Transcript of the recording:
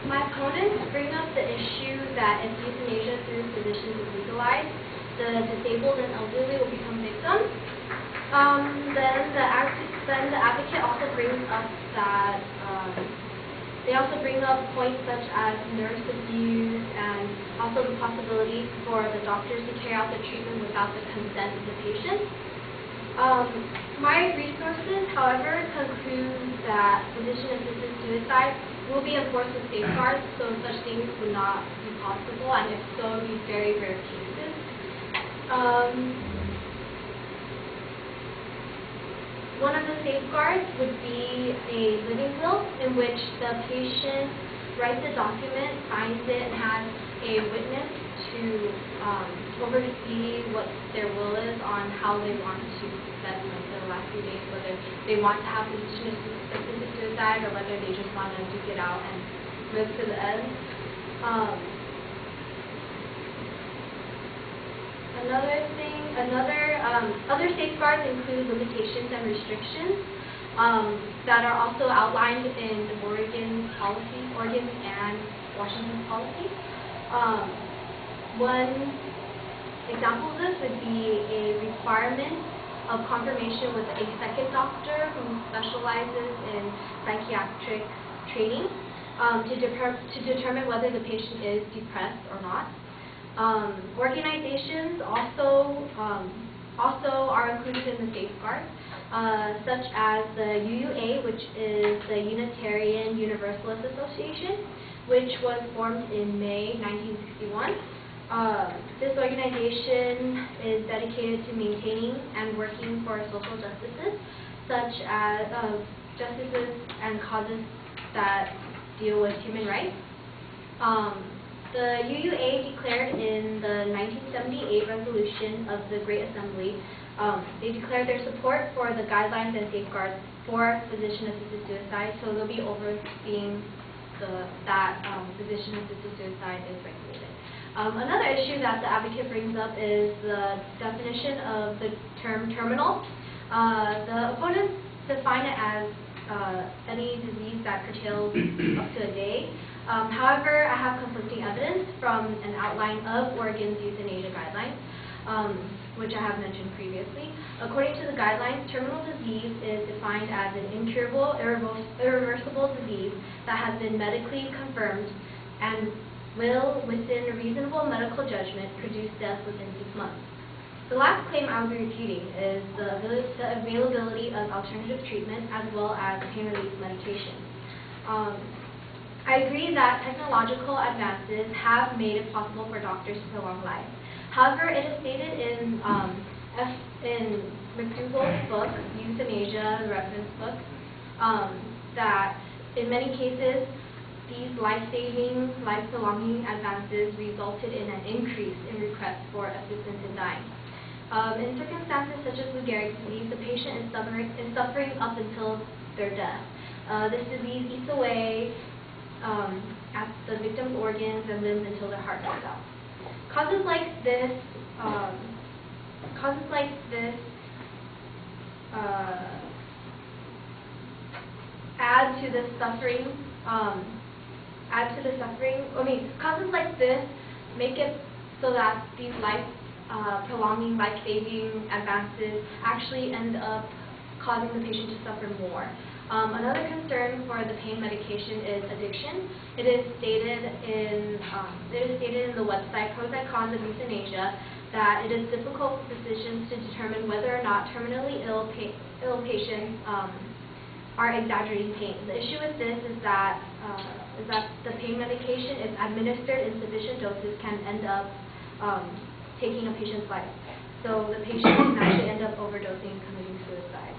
My opponents bring up the issue that if euthanasia through physicians is legalized, the disabled and elderly will become victims. Then the advocate also brings up that they also bring up points such as nurse abuse and also the possibility for the doctors to carry out the treatment without the consent of the patient. My resources, however, conclude that physician-assisted suicide will be enforced with safeguards, so such things would not be possible, and if so, it would be very rare cases. One of the safeguards would be a living will in which the patient writes a document, signs it, and has a witness to oversee what their will is on how they want to spend their last few days, whether they want to have physician-assisted suicide or whether they just want to duke it out and live to the end. Other safeguards include limitations and restrictions that are also outlined in Oregon's and Washington's policy. One example of this would be a requirement of confirmation with a second doctor who specializes in psychiatric training to determine whether the patient is depressed or not. Organizations also are included in the safeguards, such as the UUA, which is the Unitarian Universalist Association, which was formed in May 1961. This organization is dedicated to maintaining and working for social justices, such as justices and causes that deal with human rights. The UUA declared in the 1978 resolution of the Great Assembly, they declared their support for the guidelines and safeguards for physician-assisted suicide, so they'll be overseeing that physician-assisted suicide is regulated. Another issue that the advocate brings up is the definition of the term terminal. The opponents define it as any disease that curtails up to a day. However, I have conflicting evidence from an outline of Oregon's euthanasia guidelines, which I have mentioned previously. According to the guidelines, terminal disease is defined as an incurable, irreversible disease that has been medically confirmed and will, within a reasonable medical judgment, produce death within 6 months. The last claim I will be refuting is the availability of alternative treatment as well as pain relief medication. I agree that technological advances have made it possible for doctors to prolong life. However, it is stated in McDougall's book, Euthanasia, the reference book, that in many cases, these life-saving, life-prolonging advances resulted in an increase in requests for assistance in dying. In circumstances such as Lou Gehrig's disease, the patient is suffering up until their death. This disease eats away at the victim's organs and limbs until their heart dies out. Causes like this add to the suffering. Causes like this make it so that these prolonging, life-saving advances actually end up causing the patient to suffer more. Another concern for the pain medication is addiction. It is stated in the website Pros and Cons of Euthanasia that it is difficult for physicians to determine whether or not terminally ill patients are exaggerating pain. The issue with this is that the pain medication, if administered in sufficient doses, can end up taking a patient's life. So the patient can actually end up overdosing and committing suicide.